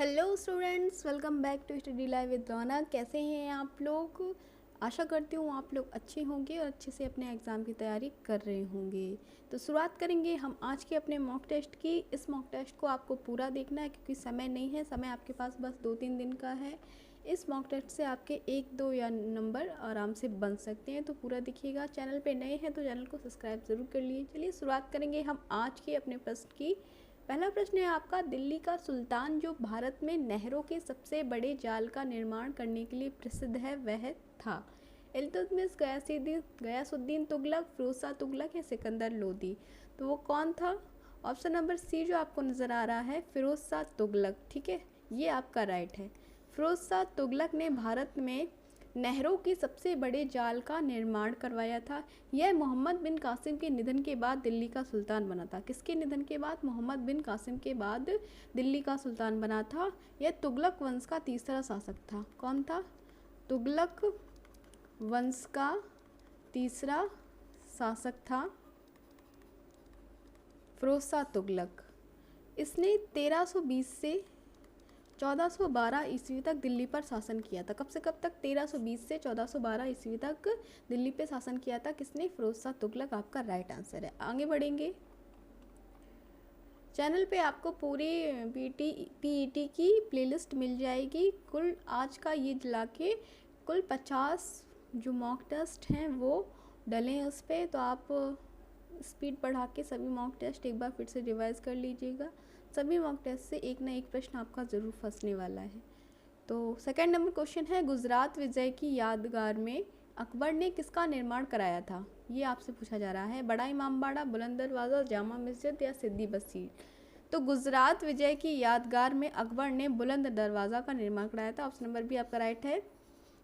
Hello students, welcome back to study live with Raunak. कैसे हैं आप लोग? आशा करती हूँ आप लोग अच्छे होंगे और अच्छे से अपने एग्ज़ाम की तैयारी कर रहे होंगे। तो शुरुआत करेंगे हम आज के अपने मॉक टेस्ट की। इस मॉक टेस्ट को आपको पूरा देखना है क्योंकि समय नहीं है, समय आपके पास बस 2-3 दिन का है। इस मॉक टेस्ट से आपके 1-2 या नंबर आराम से बन सकते हैं, तो पूरा देखिएगा। चैनल पे नए हैं तो चैनल को सब्सक्राइब ज़रूर कर लीजिए। चलिए शुरुआत करेंगे हम आज के अपने प्रश्न की। पहला प्रश्न है आपका, दिल्ली का सुल्तान जो भारत में नहरों के सबसे बड़े जाल का निर्माण करने के लिए प्रसिद्ध है वह था? इल्तुतमिश, गयासुद्दीन तुगलक, फिरोज शाह तुगलक या सिकंदर लोदी? तो वो कौन था? ऑप्शन नंबर सी जो आपको नज़र आ रहा है, फिरोज शाह तुगलक। ठीक है, ये आपका राइट है। फिरोज शाह तुगलक ने भारत में नहरों के सबसे बड़े जाल का निर्माण करवाया था। यह मोहम्मद बिन कासिम के निधन के बाद दिल्ली का सुल्तान बना था। किसके निधन के बाद? मोहम्मद बिन कासिम के बाद दिल्ली का सुल्तान बना था। यह तुगलक वंश का तीसरा शासक था। कौन था? तुगलक वंश का तीसरा शासक था फिरोज शाह तुगलक। इसने 1320 से 1412 ईस्वी तक दिल्ली पर शासन किया था। कब से कब तक? 1320 से 1412 ईस्वी तक दिल्ली पे शासन किया था। किसने? फिरोज शाह तुगलक आपका राइट आंसर है। आगे बढ़ेंगे। चैनल पे आपको पूरी पीईटी की प्लेलिस्ट मिल जाएगी। कुल आज का ये दिला के कुल 50 जो मॉक टेस्ट हैं वो डले हैं उस पर, तो आप स्पीड बढ़ा के सभी मॉक टेस्ट एक बार फिर से रिवाइज कर लीजिएगा। सभी मॉक टेस्ट से एक ना एक प्रश्न आपका ज़रूर फंसने वाला है। तो सेकंड नंबर क्वेश्चन है, गुजरात विजय की यादगार में अकबर ने किसका निर्माण कराया था? ये आपसे पूछा जा रहा है। बड़ा इमामबाड़ा, बुलंद दरवाज़ा, जामा मस्जिद या सिद्दी बस्ती? तो गुजरात विजय की यादगार में अकबर ने बुलंद दरवाज़ा का निर्माण कराया था। ऑप्शन नंबर बी आपका राइट है।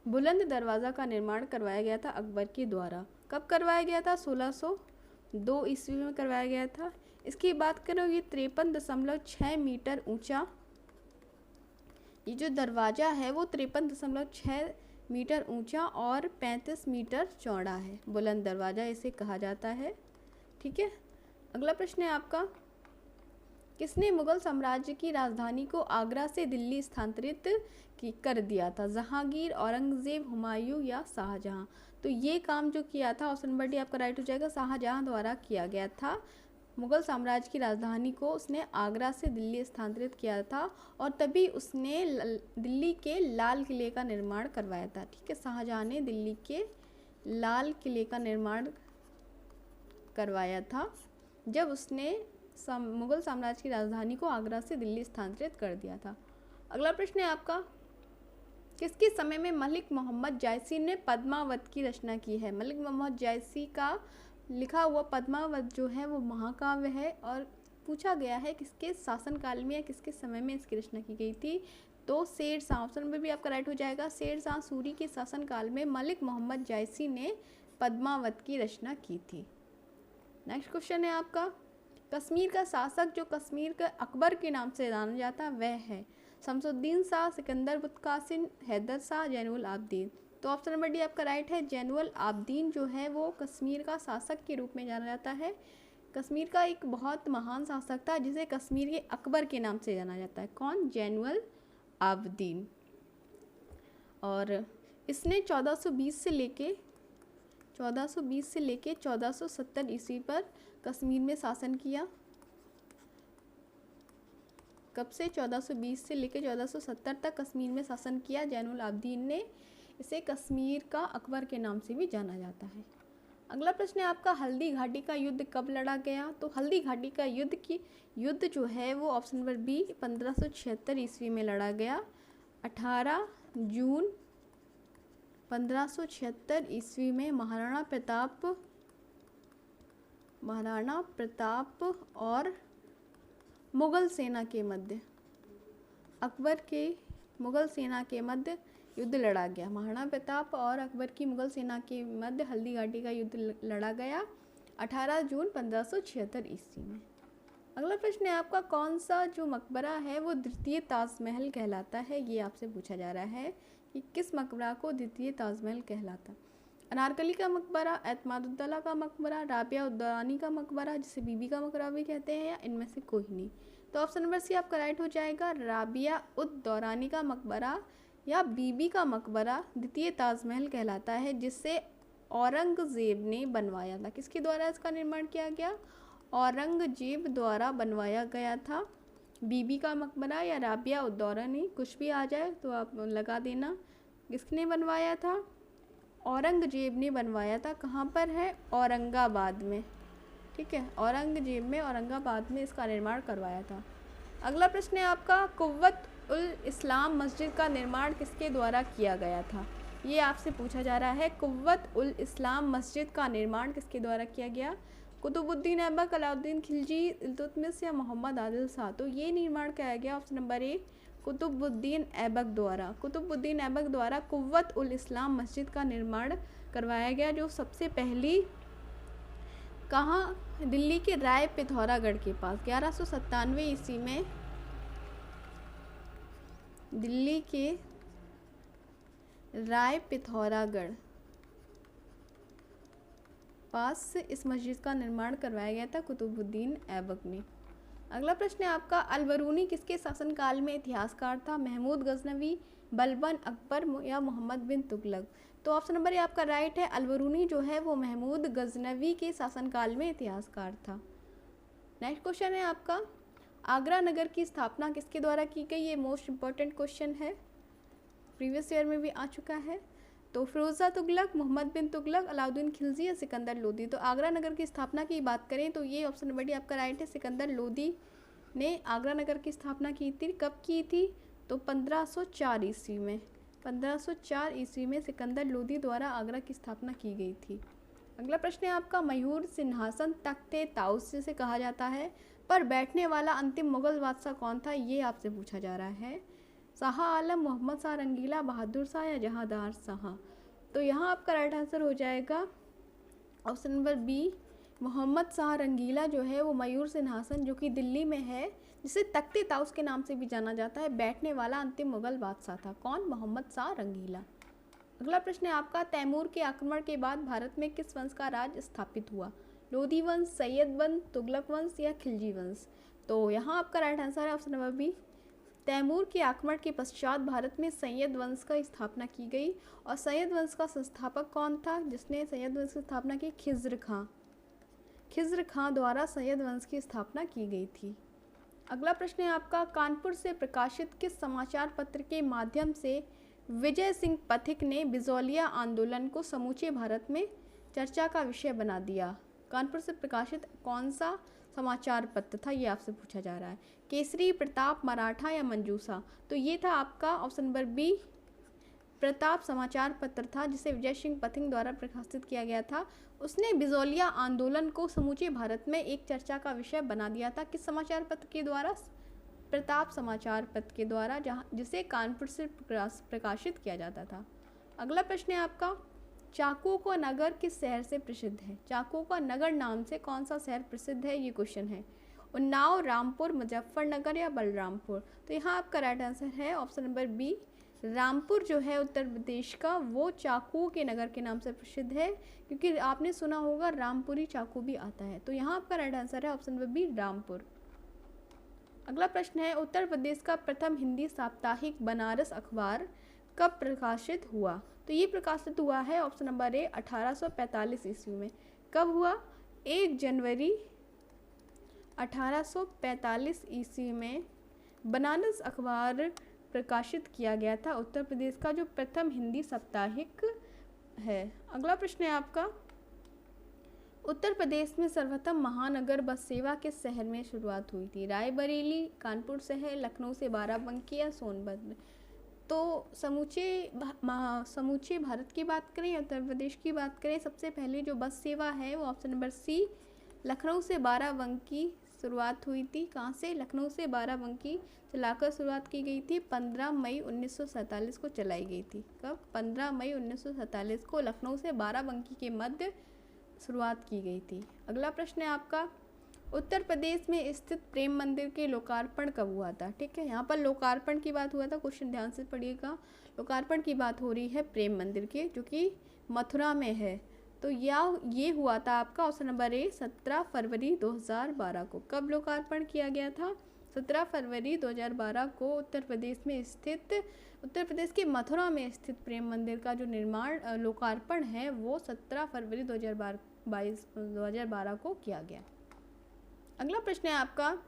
बुलंद दरवाज़ा का निर्माण करवाया गया था अकबर के द्वारा। कब करवाया गया था? 1602 ईस्वी में करवाया गया था। इसकी बात करो, ये 53.6 मीटर ऊंचा ये जो दरवाज़ा है वो 53.6 मीटर ऊंचा और 35 मीटर चौड़ा है। बुलंद दरवाज़ा इसे कहा जाता है। ठीक है, अगला प्रश्न है आपका, किसने मुगल साम्राज्य की राजधानी को आगरा से दिल्ली स्थानांतरित कर दिया था? जहांगीर, औरंगजेब, हुमायूं या शाहजहां? तो ये काम जो किया था, ऑप्शन नंबर डी आपका राइट हो जाएगा, शाहजहां द्वारा किया गया था। मुगल साम्राज्य की राजधानी को उसने आगरा से दिल्ली स्थानांतरित किया था और तभी उसने दिल्ली के लाल किले का निर्माण करवाया था। ठीक है, शाहजहां ने दिल्ली के लाल किले का निर्माण करवाया था जब उसने मुगल साम्राज्य की राजधानी को आगरा से दिल्ली स्थानांतरित कर दिया था। अगला प्रश्न है आपका, किसके समय में मलिक मोहम्मद जायसी ने पद्मावत की रचना की है? मलिक मोहम्मद जायसी का लिखा हुआ पद्मावत जो है वो महाकाव्य है और पूछा गया है किसके शासनकाल में या किसके समय में इसकी रचना की गई थी? तो शेर शाह, ऑप्शन नंबर भी आपका राइट हो जाएगा। शेर शाह सूरी के शासनकाल में मलिक मोहम्मद जायसी ने पद्मावत की रचना की थी। नेक्स्ट क्वेश्चन है आपका, कश्मीर का शासक जो कश्मीर के अकबर के नाम से जाना जाता वह है? शमसुद्दीन शाह, सिकंदर बुतकासिम, हैदर शाह, जैनुल आबदीन? तो ऑप्शन नंबर डी आपका राइट है। जैनुल आबदीन जो है वो कश्मीर का शासक के रूप में जाना जाता है। कश्मीर का एक बहुत महान शासक था जिसे कश्मीर के अकबर के नाम से जाना जाता है। कौन? जैनुल आबदीन। और इसने 1420 से लेके 1470 ईस्वी पर कश्मीर में शासन किया। कब से? 1420 से लेकर 1470 तक कश्मीर में शासन किया जैनुल आबदीन ने। इसे कश्मीर का अकबर के नाम से भी जाना जाता है। अगला प्रश्न है आपका, हल्दी घाटी का युद्ध कब लड़ा गया? तो हल्दी घाटी का युद्ध जो है वो ऑप्शन नंबर बी 1576 ईस्वी में लड़ा गया। 18 जून 1576 ईस्वी में महाराणा प्रताप और मुगल सेना के मध्य, अकबर के मुगल सेना के मध्य युद्ध लड़ा गया। महाराणा प्रताप और अकबर की मुगल सेना के मध्य हल्दी घाटी का युद्ध लड़ा गया 18 जून 1576 ईस्वी में। अगला प्रश्न है आपका, कौन सा जो मकबरा है वो द्वितीय ताजमहल कहलाता है? ये आपसे पूछा जा रहा है कि किस मकबरा को द्वितीय ताजमहल कहलाता? अनारकली का मकबरा, एतमादुद्दौला का मकबरा, राबिया उद्दौलानी का मकबरा जिसे बीबी का मकबरा भी कहते हैं, या इनमें से कोई नहीं? तो ऑप्शन नंबर सी आपका राइट हो जाएगा। राबिया उद दौरानी का मकबरा या बीबी का मकबरा द्वितीय ताजमहल कहलाता है, जिसे औरंगजेब ने बनवाया था। किसके द्वारा इसका निर्माण किया गया? औरंगजेब द्वारा बनवाया गया था। बीबी का मकबरा या राबिया उद दौरानी, कुछ भी आ जाए तो आप लगा देना। किसने बनवाया था? औरंगजेब ने बनवाया था। कहाँ पर है? औरंगाबाद में। ठीक है, औरंगजेब में औरंगाबाद में इसका निर्माण करवाया था। अगला प्रश्न है आपका, कुव्वत उल इस्लाम मस्जिद का निर्माण किसके द्वारा किया गया था? ये आपसे पूछा जा रहा है। कुव्वत उल इस्लाम मस्जिद का निर्माण किसके द्वारा किया गया? कुतुबुद्दीन ऐबक, अलाउद्दीन खिलजी, इल्तुतमिश या मोहम्मद आदिल शाह। तो ये निर्माण किया गया option number A, Qutubuddin Aibak द्वारा। कुतुबुद्दीन ऐबक द्वारा कुव्वत उल इस्लाम मस्जिद का निर्माण करवाया गया, जो सबसे पहली कहाँ? दिल्ली के राय पिथौरागढ़ के पास 1197 ईस्वी में दिल्ली के राय पिथौरागढ़ पास से इस मस्जिद का निर्माण करवाया गया था कुतुबुद्दीन ऐबक ने। अगला प्रश्न है आपका, अलबरूनी किसके शासनकाल में इतिहासकार था? महमूद गजनवी, बलबन, अकबर या मोहम्मद बिन तुगलक। तो ऑप्शन नंबर ए आपका राइट है। अलबरूनी जो है वो महमूद गजनवी के शासनकाल में इतिहासकार था। नेक्स्ट क्वेश्चन है आपका, आगरा नगर की स्थापना किसके द्वारा की गई? ये मोस्ट इम्पॉर्टेंट क्वेश्चन है, प्रीवियस ईयर में भी आ चुका है। तो फिरोज़ा तुगलक, मोहम्मद बिन तुगलक, अलाउद्दीन खिलजी या सिकंदर लोदी। तो आगरा नगर की स्थापना की बात करें तो ये ऑप्शन नंबर डी आपका राइट है। सिकंदर लोदी ने आगरा नगर की स्थापना की थी। कब की थी? तो 1504 ईस्वी में। 1504 ईस्वी में सिकंदर लोदी द्वारा आगरा की स्थापना की गई थी। अगला प्रश्न है आपका, मयूर सिंहासन तख्ते ताउस जिसे कहा जाता है पर बैठने वाला अंतिम मुगल बादशाह कौन था? ये आपसे पूछा जा रहा है। शाह आलम, मोहम्मद शाह रंगीला, बहादुर शाह या जहांदार शाह। तो यहाँ आपका राइट आंसर हो जाएगा option number B, Mohammad Shah Rangila जो है वो मयूर सिंहासन जो कि दिल्ली में है, जिसे तख्ते ताउस के नाम से भी जाना जाता है, बैठने वाला अंतिम मुगल बादशाह था। कौन? मोहम्मद शाह रंगीला। अगला प्रश्न है आपका, तैमूर के आक्रमण के बाद भारत में किस वंश का राज स्थापित हुआ? लोधी वंश, सैयद वंश, तुगलक वंश या खिलजी वंश। तो यहाँ आपका राइट आंसर है ऑप्शन नंबर बी, तैमूर के आक्रमण के पश्चात भारत में सैयद वंश का स्थापना की गई। और सैयद वंश का संस्थापक कौन था जिसने सैयद वंश की स्थापना की? खिज्र खां। खिज्र खां द्वारा सैयद वंश की स्थापना की गई थी। अगला प्रश्न है आपका, कानपुर से प्रकाशित किस समाचार पत्र के माध्यम से विजय सिंह पथिक ने बिजौलिया आंदोलन को समूचे भारत में चर्चा का विषय बना दिया? कानपुर से प्रकाशित कौन सा समाचार पत्र था? ये आपसे पूछा जा रहा है। केसरी, प्रताप, मराठा या मंजूषा। तो ये था आपका ऑप्शन नंबर बी, प्रताप समाचार पत्र था जिसे विजय सिंह पथिक द्वारा प्रकाशित किया गया था। उसने बिजौलिया आंदोलन को समूचे भारत में एक चर्चा का विषय बना दिया था। किस समाचार पत्र के द्वारा? प्रताप समाचार पत्र के द्वारा, जिसे कानपुर से प्रकाशित किया जाता था। अगला प्रश्न है आपका, चाकू का नगर किस शहर से प्रसिद्ध है? चाकू का नगर नाम से कौन सा शहर प्रसिद्ध है? ये क्वेश्चन है। उन्नाव, रामपुर, मुजफ्फरनगर या बलरामपुर। तो यहाँ आपका राइट आंसर है ऑप्शन नंबर बी, रामपुर जो है उत्तर प्रदेश का, वो चाकू के नगर के नाम से प्रसिद्ध है, क्योंकि आपने सुना होगा रामपुरी चाकू भी आता है। तो यहाँ आपका राइट आंसर है ऑप्शन नंबर बी, रामपुर। अगला प्रश्न है, उत्तर प्रदेश का प्रथम हिंदी साप्ताहिक बनारस अखबार कब प्रकाशित हुआ? तो ये प्रकाशित हुआ है ऑप्शन नंबर ए, 1845 ईस्वी में। कब हुआ? 1 जनवरी 1845 ईस्वी में बनारस अखबार प्रकाशित किया गया था। उत्तर प्रदेश का जो प्रथम हिंदी साप्ताहिक है। अगला प्रश्न है आपका, उत्तर प्रदेश में सर्वप्रथम महानगर बस सेवा किस शहर में शुरुआत हुई थी? रायबरेली, कानपुर शहर, लखनऊ से बाराबंकी या सोनभद्र। तो समूचे भारत की बात करें या उत्तर प्रदेश की बात करें, सबसे पहले जो बस सेवा है वो ऑप्शन नंबर सी, लखनऊ से बाराबंकी शुरुआत हुई थी। कहाँ से? लखनऊ से बाराबंकी चलाकर शुरुआत की गई थी। 15 मई 1947 को चलाई गई थी। कब? 15 मई 1947 को लखनऊ से बाराबंकी के मध्य शुरुआत की गई थी। अगला प्रश्न है आपका, उत्तर प्रदेश में स्थित प्रेम मंदिर के लोकार्पण कब हुआ था? ठीक है, यहाँ पर लोकार्पण की बात हुआ था। क्वेश्चन ध्यान से पढ़िएगा। लोकार्पण की बात हो रही है प्रेम मंदिर के, जो कि मथुरा में है। तो ये हुआ था आपका ऑप्शन नंबर ए, 17 फरवरी 2012 को। कब लोकार्पण किया गया था? 17 फरवरी 2012 को उत्तर प्रदेश के मथुरा में स्थित प्रेम मंदिर का जो निर्माण लोकार्पण है वो 17 फरवरी 2012 को किया गया। अगला प्रश्न है आपका,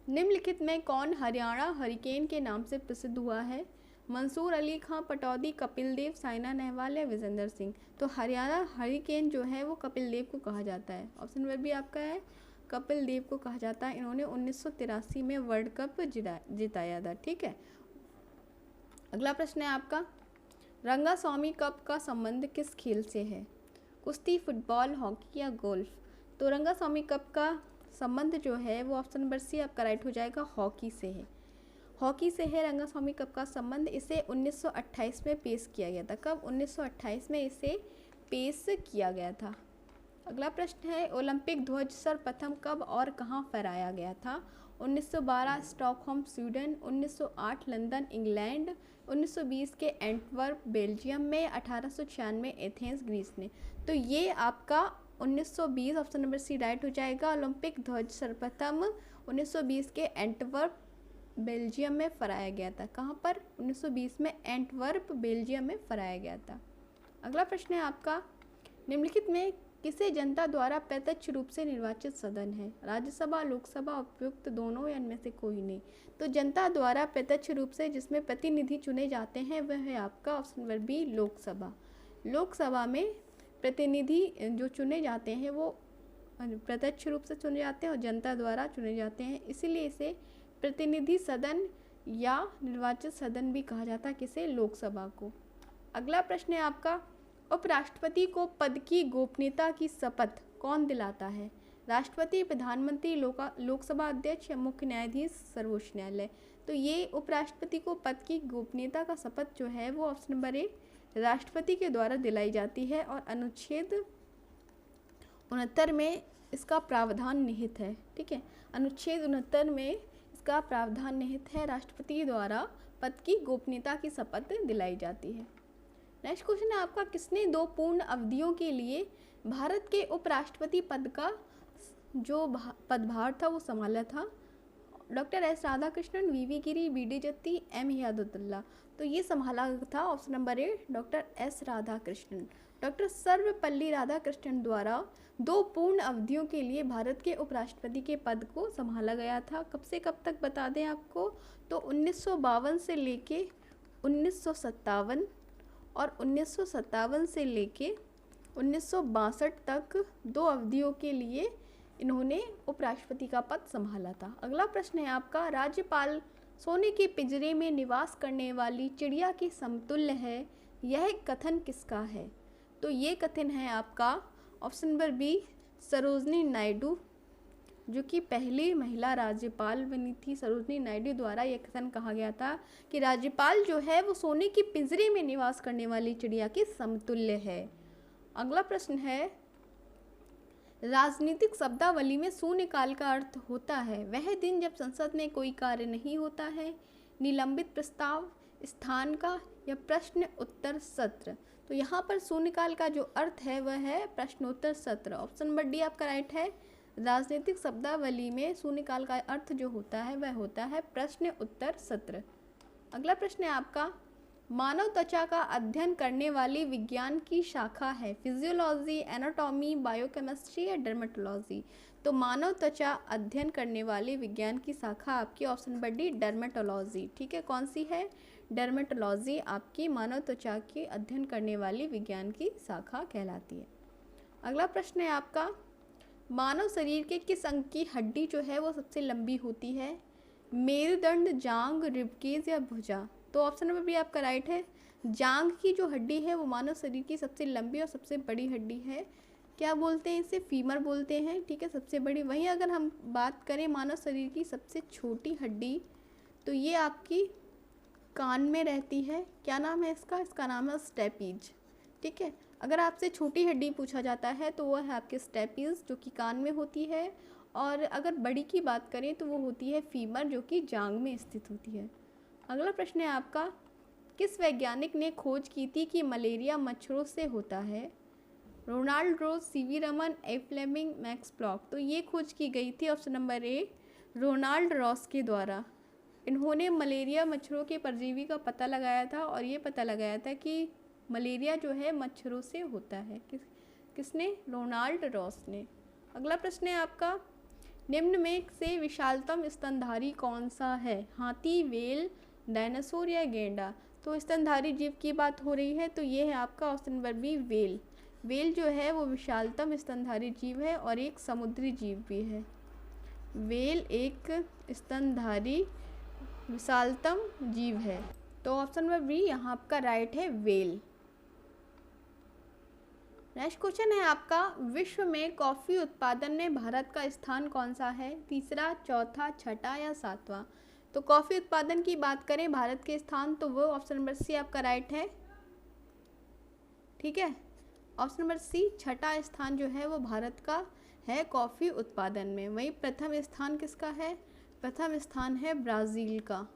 निम्नलिखित में कौन हरियाणा हरिकेन के नाम से प्रसिद्ध हुआ है? मंसूर अली खां पटौदी, कपिल देव, साइना नेहवाल या विजेंदर सिंह? तो हरियाणा हरिकेन जो है वो कपिल देव को कहा जाता है। ऑप्शन नंबर बी आपका है, कपिल देव को कहा जाता है। इन्होंने 1983 में वर्ल्ड कप जिताया था। ठीक है। अगला प्रश्न है आपका, रंगास्वामी कप का संबंध किस खेल से है? कुश्ती, फुटबॉल, हॉकी या गोल्फ? तो रंगास्वामी कप का संबंध जो है वो ऑप्शन नंबर सी आपका राइट हो जाएगा, हॉकी से है। हॉकी से है रंगास्वामी कप का संबंध। इसे 1928 में पेश किया गया था। कब? 1928 में इसे पेश किया गया था। अगला प्रश्न है, ओलंपिक ध्वज सर्वप्रथम कब और कहाँ फहराया गया था? 1912 स्टॉकहोम स्वीडन, 1908 लंदन इंग्लैंड, 1920 के एंटवर्प बेल्जियम में, 1896 एथेंस ग्रीस में। तो ये आपका 1920 ऑप्शन नंबर सी राइट हो जाएगा। ओलंपिक ध्वज सर्वप्रथम 1920 के एंटवर्प बेल्जियम में फहराया गया था। कहाँ पर? 1920 में एंटवर्प बेल्जियम में फहराया गया था। अगला प्रश्न है आपका, निम्नलिखित में किसे जनता द्वारा प्रत्यक्ष रूप से निर्वाचित सदन है? राज्यसभा, लोकसभा, उपयुक्त दोनों या इनमें से कोई नहीं? तो जनता द्वारा प्रत्यक्ष रूप से जिसमें प्रतिनिधि चुने जाते हैं वह है आपका option number B, Lok Sabha. Lok Sabha में प्रतिनिधि जो चुने जाते हैं वो प्रत्यक्ष रूप से चुने जाते हैं और जनता द्वारा चुने जाते हैं, इसीलिए इसे प्रतिनिधि सदन या निर्वाचित सदन भी कहा जाता है। किसे? लोकसभा को। अगला प्रश्न है आपका, उपराष्ट्रपति को पद की गोपनीयता की शपथ कौन दिलाता है? राष्ट्रपति, प्रधानमंत्री, लोकसभा अध्यक्ष या मुख्य न्यायाधीश सर्वोच्च न्यायालय? तो ये उपराष्ट्रपति को पद की गोपनीयता का शपथ जो है वो ऑप्शन नंबर ए राष्ट्रपति के द्वारा दिलाई जाती है और अनुच्छेद 69 में इसका प्रावधान निहित है। ठीक है, अनुच्छेद 69 में इसका प्रावधान निहित है। राष्ट्रपति द्वारा पद की गोपनीयता की शपथ दिलाई जाती है। नेक्स्ट क्वेश्चन है आपका, किसने 2 पूर्ण अवधियों के लिए भारत के उपराष्ट्रपति पद का जो पदभार था वो संभाला था? डॉक्टर एस राधाकृष्णन, वीवी गिरी, बीडी जत्ती, एम हियादुल्ला? तो ये संभाला था ऑप्शन नंबर ए doctor S Radhakrishnan. Doctor Sarvepalli Radhakrishnan द्वारा 2 पूर्ण अवधियों के लिए भारत के उपराष्ट्रपति के पद को संभाला गया था। कब से कब तक बता दें आपको? तो 1952 से लेके 1957 और 1957 से लेके 1962 तक 2 अवधियों के लिए इन्होंने उपराष्ट्रपति का पद संभाला था। अगला प्रश्न है आपका, राज्यपाल सोने के पिंजरे में निवास करने वाली चिड़िया के समतुल्य है, यह कथन किसका है? तो ये कथन है आपका option number B, Sarojini Naidu, जो कि पहली महिला राज्यपाल बनी थी। सरोजनी नायडू द्वारा यह कथन कहा गया था कि राज्यपाल जो है वो सोने के पिंजरे में निवास करने वाली चिड़िया के समतुल्य है। अगला प्रश्न है, राजनीतिक शब्दावली में शून्यकाल का अर्थ होता है वह दिन जब संसद में कोई कार्य नहीं होता है, निलंबित प्रस्ताव, स्थान का या प्रश्न उत्तर सत्र? तो यहाँ पर शून्यकाल का जो अर्थ है वह है प्रश्नोत्तर सत्र। ऑप्शन नंबर डी आपका राइट है। राजनीतिक शब्दावली में शून्यकाल का अर्थ जो होता है वह होता है प्रश्न उत्तर सत्र। अगला प्रश्न है आपका, मानव त्वचा का अध्ययन करने वाली विज्ञान की शाखा है फिजियोलॉजी, एनाटॉमी, बायोकेमिस्ट्री या डर्मेटोलॉजी? तो मानव त्वचा अध्ययन करने वाली विज्ञान की शाखा आपकी ऑप्शन नंबर डी डर्मेटोलॉजी। ठीक है, कौन सी है? डर्मेटोलॉजी आपकी मानव त्वचा के अध्ययन करने वाली विज्ञान की शाखा कहलाती है। अगला प्रश्न है आपका, मानव शरीर के किस अंग की हड्डी जो है वो सबसे लंबी होती है? मेरुदंड, जांग, रिबकेज या भुजा? तो ऑप्शन नंबर बी आपका राइट है। जांग की जो हड्डी है वो मानव शरीर की सबसे लंबी और सबसे बड़ी हड्डी है। क्या बोलते हैं इसे? फीमर बोलते हैं। ठीक है, सबसे बड़ी। वहीं अगर हम बात करें मानव शरीर की सबसे छोटी हड्डी, तो ये आपकी कान में रहती है। क्या नाम है इसका? इसका नाम है स्टेपीज। ठीक है, अगर आपसे छोटी हड्डी पूछा जाता है तो वह है आपके स्टेपीज जो कि कान में होती है, और अगर बड़ी की बात करें तो वो होती है फीमर जो कि जांग में स्थित होती है। अगला प्रश्न है आपका, किस वैज्ञानिक ने खोज की थी कि मलेरिया मच्छरों से होता है? Ronald Ross, C V Raman, A Fleming, Max Planck? तो ये खोज की गई थी option number A Ronald Ross के द्वारा। इन्होंने मलेरिया मच्छरों के परजीवी का पता लगाया था और ये पता लगाया था कि मलेरिया जो है मच्छरों से होता है। किसने? रोनाल्ड रॉस ने। अगला प्रश्न है आपका, निम्न में से विशालतम स्तनधारी कौन सा है? हाथी, व्हेल, डायनासोर या गेंडा? तो स्तनधारी जीव की बात हो रही है, तो ये है आपका option number B, whale. Whale जो है वो विशालतम स्तनधारी जीव है और एक समुद्री जीव भी है। व्हेल एक स्तनधारी विशालतम जीव है, तो ऑप्शन नंबर बी यहाँ आपका राइट है, व्हेल। नेक्स्ट क्वेश्चन है आपका, विश्व में कॉफ़ी उत्पादन में भारत का स्थान कौन सा है? तीसरा, चौथा, छठा या सातवां? तो कॉफ़ी उत्पादन की बात करें भारत के स्थान, तो वो ऑप्शन नंबर सी आपका राइट है। ठीक है, ऑप्शन नंबर सी, छठा स्थान जो है वो भारत का है कॉफ़ी उत्पादन में। वहीं प्रथम स्थान किसका है? प्रथम स्थान है ब्राज़ील का।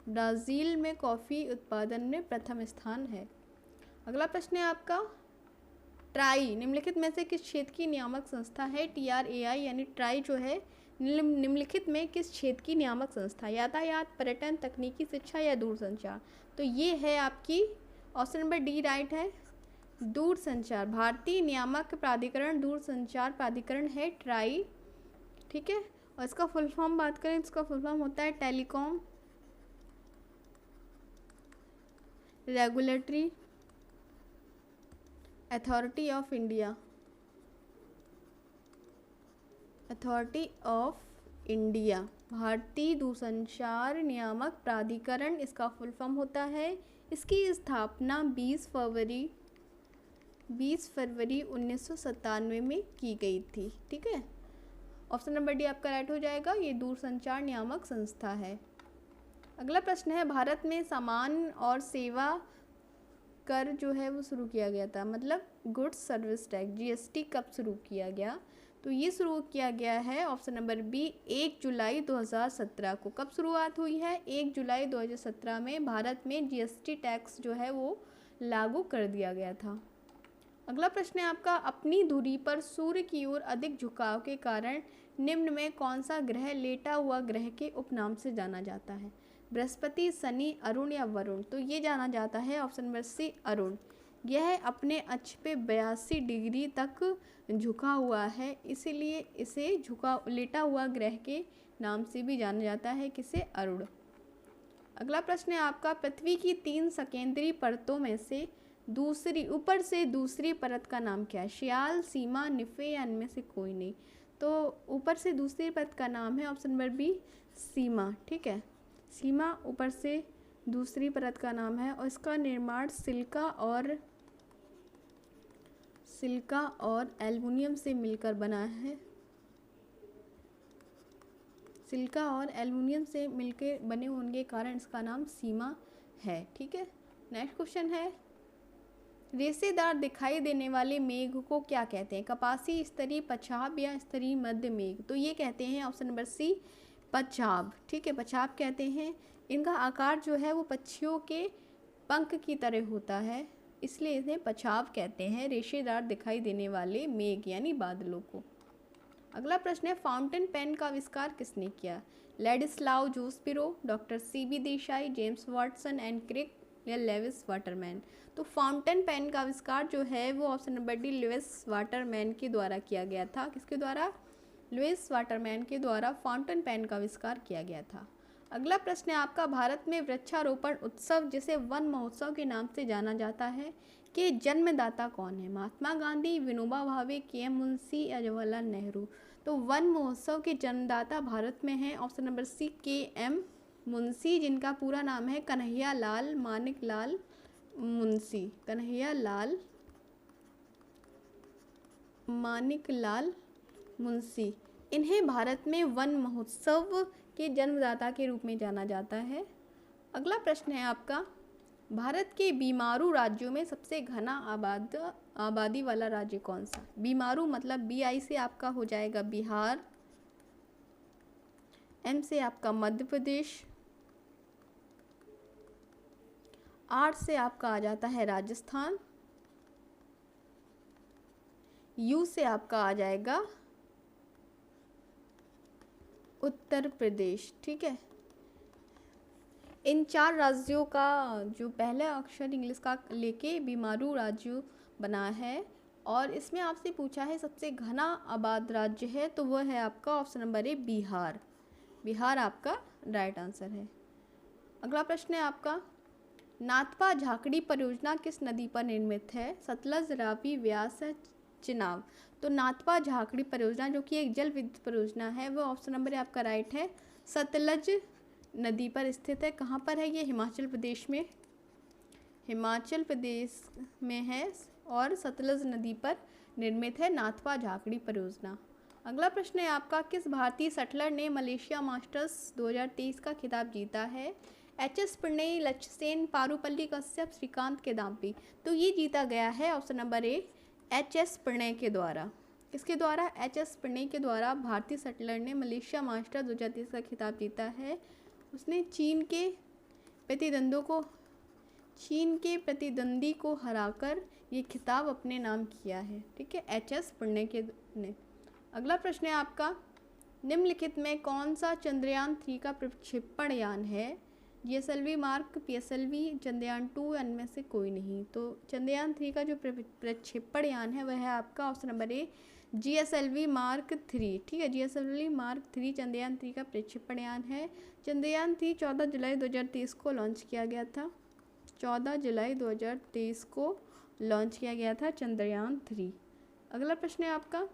ब्राज़ील में कॉफ़ी उत्पादन में प्रथम स्थान है। अगला प्रश्न है आपका, ट्राई निम्नलिखित में से किस क्षेत्र की नियामक संस्था है? TRAI यानी ट्राई जो है निम्नलिखित में किस क्षेत्र की नियामक संस्था? यातायात, पर्यटन, तकनीकी शिक्षा या दूरसंचार? तो ये है आपकी ऑप्शन नंबर डी राइट है, दूरसंचार। भारतीय नियामक प्राधिकरण दूरसंचार प्राधिकरण है ट्राई। ठीक है, और इसका फुल फॉर्म बात करें, इसका फुल फॉर्म होता है telecom regulatory authority of India. Authority of India, भारतीय दूरसंचार नियामक प्राधिकरण इसका फुल फॉर्म होता है। इसकी स्थापना 20 फरवरी 1997 में की गई थी। ठीक है, ऑप्शन नंबर डी आपका राइट हो जाएगा, ये दूरसंचार नियामक संस्था है। अगला प्रश्न है, भारत में सामान और सेवा कर जो है वो शुरू किया गया था, मतलब गुड्स सर्विस टैक्स GST कब शुरू किया गया? तो ये शुरू किया गया है ऑप्शन नंबर बी 1 जुलाई 2017 को। कब शुरुआत हुई है? 1 जुलाई 2017 में भारत में GST टैक्स जो है वो लागू कर दिया गया था। अगला प्रश्न है आपका, अपनी धुरी पर सूर्य की ओर अधिक झुकाव के कारण निम्न में कौन सा ग्रह लेटा हुआ ग्रह के उपनाम से जाना जाता है? बृहस्पति, शनि, अरुण या वरुण? तो ये जाना जाता है ऑप्शन नंबर सी, अरुण। यह अपने अक्ष पे 82 डिग्री तक झुका हुआ है, इसीलिए इसे लेटा हुआ ग्रह के नाम से भी जाना जाता है, किसे? अरुण। अगला प्रश्न है आपका, पृथ्वी की 3 सकेंद्री परतों में से ऊपर से दूसरी परत का नाम क्या है? श्याल, सीमा, निफे या इनमें से कोई नहीं? तो ऊपर से दूसरी परत का नाम है ऑप्शन नंबर बी, सीमा। ठीक है, सीमा ऊपर से दूसरी परत का नाम है और इसका निर्माण सिलिका और एल्युमिनियम से मिलकर बना है। सिलिका और एल्युमिनियम से मिलकर बने होने के कारण इसका नाम सीमा है। ठीक है, नेक्स्ट क्वेश्चन है, रेशेदार दिखाई देने वाले मेघ को क्या कहते हैं? कपासी, स्तरी, पछाब या स्तरी मध्य मेघ? तो ये कहते हैं ऑप्शन नंबर सी, पछाब। ठीक है, पछाब कहते हैं। इनका आकार जो है वो पक्षियों के पंख की तरह होता है, इसलिए इन्हें पछाब कहते हैं, रेशेदार दिखाई देने वाले मेघ यानी बादलों को। अगला प्रश्न है, फाउंटेन पेन का आविष्कार किसने किया? Ladislav Jose Biro, doctor CB Desai, James Watson and Crick या लेविस वाटरमैन? तो फाउंटेन पेन का आविष्कार जो है वो option number D, Lewis Waterman के द्वारा किया गया था। किसके द्वारा? लुइस वाटरमैन के द्वारा फाउंटेन पेन का आविष्कार किया गया था। अगला प्रश्न है आपका, भारत में वृक्षारोपण उत्सव जिसे वन महोत्सव के नाम से जाना जाता है के जन्मदाता कौन है? महात्मा गांधी, विनोबा भावे, KM मुंशी या जवाहरलाल नेहरू? तो वन महोत्सव के जन्मदाता भारत में है option number C, KM Munshi, जिनका पूरा नाम है कन्हैया लाल मानिक लाल मुंशी। कन्हैया लाल मानिक लाल मुंशी, इन्हें भारत में वन महोत्सव के जन्मदाता के रूप में जाना जाता है। अगला प्रश्न है आपका, भारत के बीमारू राज्यों में सबसे घना आबादी वाला राज्य कौन सा? बीमारू मतलब BI से आपका हो जाएगा बिहार, M से आपका मध्य प्रदेश, R से आपका आ जाता है राजस्थान, U से आपका आ जाएगा उत्तर प्रदेश। ठीक है, इन 4 राज्यों का जो पहला अक्षर इंग्लिश का लेके बीमारू राज्य बना है। और इसमें आपसे पूछा है सबसे घना आबाद राज्य है, तो वह है आपका ऑप्शन नंबर ए बिहार। बिहार आपका राइट आंसर है। अगला प्रश्न है आपका, नाथपा झाकड़ी परियोजना किस नदी पर निर्मित है? सतलज, रावी, व्यास है, चिनाब। तो नाथपा झाकड़ी परियोजना जो कि एक जल विद्युत परियोजना है, वो ऑप्शन नंबर आपका राइट है, सतलज नदी पर स्थित है। कहाँ पर है ये? हिमाचल प्रदेश में, हिमाचल प्रदेश में है और सतलज नदी पर निर्मित है नाथपा झाकड़ी परियोजना। अगला प्रश्न है आपका, किस भारतीय शटलर ने मलेशिया मास्टर्स 2023 का खिताब जीता है? एच.एस. प्रणय, लक्ष्य सेन, पारुपल्ली कश्यप, श्रीकांत किदाम्बी। तो ये जीता गया है option number A H S. Prannoy के द्वारा। किसके द्वारा? एच.एस. प्रणय के द्वारा भारतीय शटलर ने मलेशिया मास्टर 2023 का खिताब जीता है। उसने चीन के प्रतिद्वंदी को हराकर ये खिताब अपने नाम किया है। ठीक है, एच.एस. प्रणय के ने। अगला प्रश्न है आपका, निम्नलिखित में कौन सा चंद्रयान 3 का प्रक्षेपण यान है? जीएसएलवी मार्क, पीएसएलवी, चंद्रयान 2, इनमें से कोई नहीं। तो चंद्रयान 3 का जो प्रक्षेपण यान है वह है आपका ऑप्शन नंबर ए जीएसएलवी मार्क 3। ठीक है, जीएसएलवी मार्क 3 चंद्रयान 3 का प्रक्षेपण यान है। चंद्रयान 3 14 जुलाई 2023 को लॉन्च किया गया था। 14 जुलाई 2023 को लॉन्च किया गया था चंद्रयान 3। अगला प्रश्न है आपका,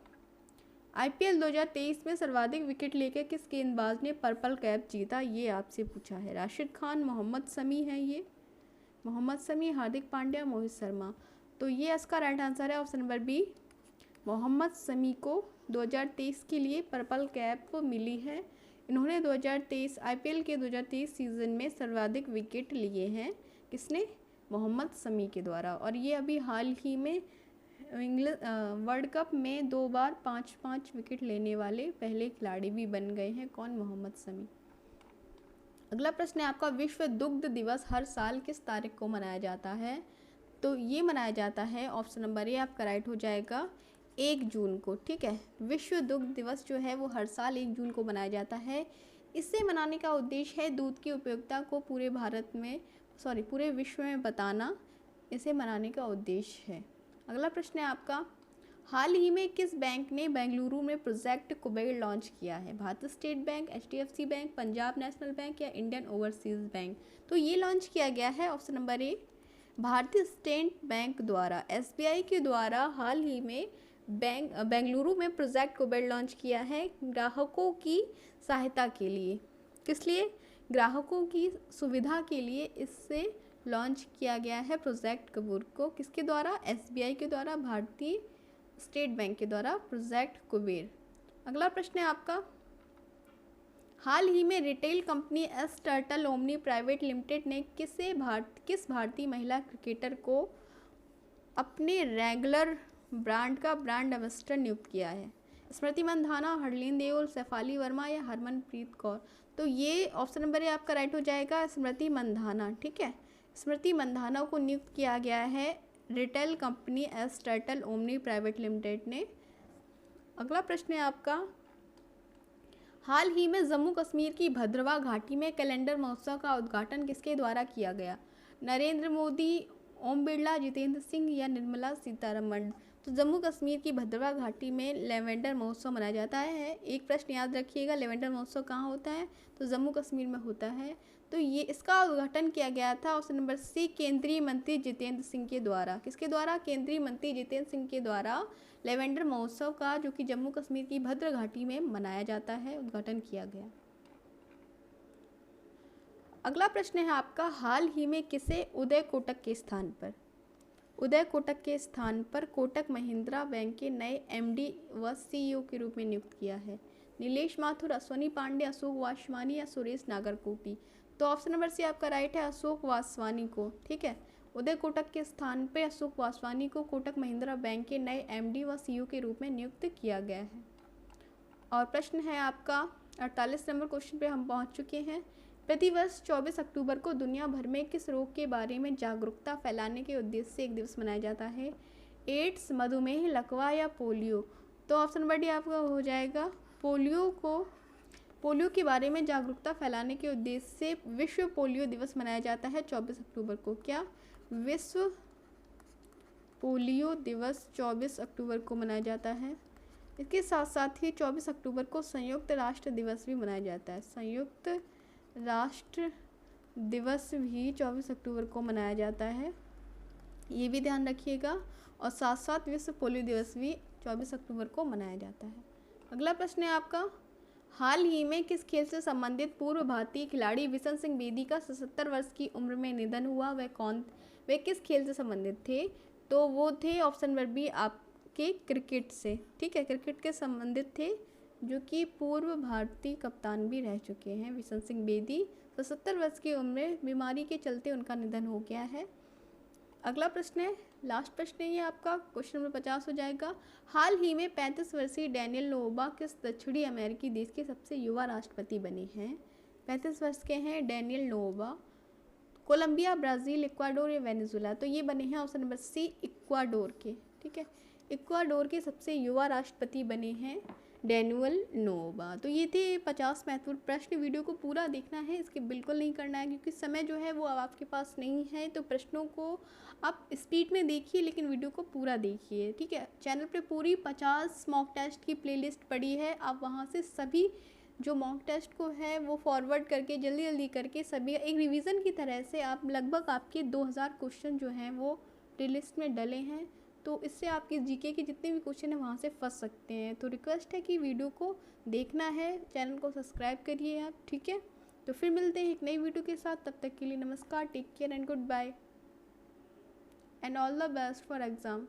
आईपीएल 2023 में सर्वाधिक विकेट लेकर किस गेंदबाज ने पर्पल कैप जीता? ये आपसे पूछा है। राशिद खान, मोहम्मद शमी है ये, मोहम्मद शमी, हार्दिक पांड्या, मोहित शर्मा। तो ये इसका राइट आंसर है option number B, Mohammed Shami को 2023 के लिए पर्पल कैप मिली है। इन्होंने 2023 आईपीएल के 2023 सीजन में सर्वाधिक विकेट लिए हैं। किसने? मोहम्मद शमी के द्वारा। और ये अभी हाल ही में वर्ल्ड कप में 2 बार 5-5 विकेट लेने वाले पहले खिलाड़ी भी बन गए हैं। कौन? मोहम्मद शमी। अगला प्रश्न है आपका, विश्व दुग्ध दिवस हर साल किस तारीख को मनाया जाता है? तो ये मनाया जाता है ऑप्शन नंबर ए आपका राइट हो जाएगा 1 जून को। ठीक है, विश्व दुग्ध दिवस जो है वो हर साल 1 जून को मनाया जाता है। इसे मनाने का उद्देश्य है दूध की उपयोगिता को पूरे विश्व में बताना, इसे मनाने का उद्देश्य है। अगला प्रश्न है आपका, हाल ही में किस बैंक ने बेंगलुरु में प्रोजेक्ट कुबेर लॉन्च किया है? भारतीय state bank, HDFC bank, Punjab national bank या इंडियन ओवरसीज बैंक? तो ये लॉन्च किया गया है ऑप्शन नंबर ए भारतीय स्टेट बैंक द्वारा। एसबीआई के द्वारा हाल ही में बेंगलुरु में प्रोजेक्ट कुबेर लॉन्च किया है ग्राहकों की सहायता के लिए। किस लिए? ग्राहकों की सुविधा के लिए इससे लॉन्च किया गया है प्रोजेक्ट कुबेर को। किसके द्वारा? एसबीआई के द्वारा, भारतीय स्टेट बैंक के द्वारा प्रोजेक्ट कुबेर। अगला प्रश्न है आपका, हाल ही में retail company S turtle omni private limited ने किस भारतीय महिला क्रिकेटर को अपने रेगुलर ब्रांड का ब्रांड एम्बेसडर नियुक्त किया है? स्मृति मंधाना, हरलीन देओल, शेफाली वर्मा या हरमनप्रीत कौर? तो ये ऑप्शन नंबर ए आपका राइट हो जाएगा, स्मृति मंधाना। ठीक है, स्मृति मंधाना को नियुक्त किया गया है retail company S turtle omni private limited ने। अगला प्रश्न है आपका, हाल ही में जम्मू कश्मीर की भद्रवाह घाटी में कैलेंडर महोत्सव का उद्घाटन किसके द्वारा किया गया? नरेंद्र मोदी, ओम बिरला, जितेंद्र सिंह या निर्मला सीतारमण? तो जम्मू कश्मीर की भद्रवाह घाटी में लेवेंडर महोत्सव मनाया जाता है। एक प्रश्न याद रखिएगा, लेवेंडर महोत्सव कहाँ होता है? तो जम्मू कश्मीर में होता है। तो ये इसका उद्घाटन किया गया था ऑप्शन नंबर सी केंद्रीय मंत्री जितेंद्र सिंह के द्वारा। किसके द्वारा? केंद्रीय मंत्री जितेंद्र सिंह के द्वारा लेवेंडर महोत्सव का, जो कि जम्मू कश्मीर की भद्र घाटी में मनाया जाता है, उद्घाटन किया गया। अगला प्रश्न है आपका, हाल ही में किसे उदय कोटक के स्थान पर कोटक महिंद्रा बैंक के नए एमडी व सीईओ के रूप में नियुक्त किया है? नीलेश माथुर, अश्वनी पांडे, अशोक वासवानी या सुरेश नागरकोटी? तो ऑप्शन नंबर सी आपका राइट है, अशोक वासवानी को। ठीक है, उदय कोटक के स्थान पे अशोक वासवानी को कोटक महिंद्रा बैंक के नए एमडी व सीईओ के रूप में नियुक्त किया गया है। और प्रश्न है आपका 48 नंबर क्वेश्चन पे हम पहुंच चुके हैं। प्रतिवर्ष 24 अक्टूबर को दुनिया भर में किस रोग के बारे में जागरूकता फैलाने के उद्देश्य से एक दिवस मनाया जाता है? एड्स, मधुमेह, लकवा या पोलियो? तो ऑप्शन नंबर डी आपका हो जाएगा, पोलियो को पोलियो के बारे में जागरूकता फैलाने के उद्देश्य से विश्व पोलियो दिवस मनाया जाता है 24 अक्टूबर को। क्या? विश्व पोलियो दिवस 24 अक्टूबर को मनाया जाता है। इसके साथ साथ ही 24 अक्टूबर को संयुक्त राष्ट्र दिवस भी मनाया जाता है। संयुक्त राष्ट्र दिवस भी 24 अक्टूबर को मनाया जाता है, ये भी ध्यान रखिएगा। और साथ साथ विश्व पोलियो दिवस भी 24 अक्टूबर को मनाया जाता है। अगला प्रश्न है आपका, हाल ही में किस खेल से संबंधित पूर्व भारतीय खिलाड़ी बिशन सिंह बेदी का 77 वर्ष की उम्र में निधन हुआ? वे किस खेल से संबंधित थे? तो वो थे ऑप्शन नंबर बी आपके क्रिकेट से। ठीक है, क्रिकेट के संबंधित थे, जो कि पूर्व भारतीय कप्तान भी रह चुके हैं बिशन सिंह बेदी। 77 वर्ष की उम्र में बीमारी के चलते उनका निधन हो गया है। अगला प्रश्न है, लास्ट प्रश्न है ये आपका, क्वेश्चन नंबर 50 हो जाएगा। हाल ही में 35 वर्षीय डैनियल नोबा किस दक्षिणी अमेरिकी देश के सबसे युवा राष्ट्रपति बने हैं? 35 वर्ष के हैं Daniel nova. Colombia, Brazil, Ecuador या वेनेजुएला? तो ये बने हैं ऑप्शन नंबर सी इक्वाडोर के। ठीक है, इक्वाडोर के सबसे युवा राष्ट्रपति बने हैं डैनियल नोबा। तो ये थे 50 महत्वपूर्ण प्रश्न। वीडियो को पूरा देखना है, इसके बिल्कुल नहीं करना है, क्योंकि समय जो है वो अब आपके पास नहीं है। तो प्रश्नों को आप स्पीड में देखिए, लेकिन वीडियो को पूरा देखिए। ठीक है, चैनल पे पूरी 50 मॉक टेस्ट की प्लेलिस्ट पड़ी है, आप वहाँ से सभी जो मॉक टेस्ट को है वो फॉरवर्ड करके जल्दी जल्दी करके सभी एक रिवीजन की तरह से आप लगभग आपके 2000 क्वेश्चन जो हैं वो प्लेलिस्ट में डले हैं। तो इससे आपके जीके के जितने भी क्वेश्चन हैं वहाँ से फंस सकते हैं। तो रिक्वेस्ट है कि वीडियो को देखना है, चैनल को सब्सक्राइब करिए आप। ठीक है, तो फिर मिलते हैं एक नई वीडियो के साथ। तब तक के लिए नमस्कार, take care and goodbye and all the best for exam.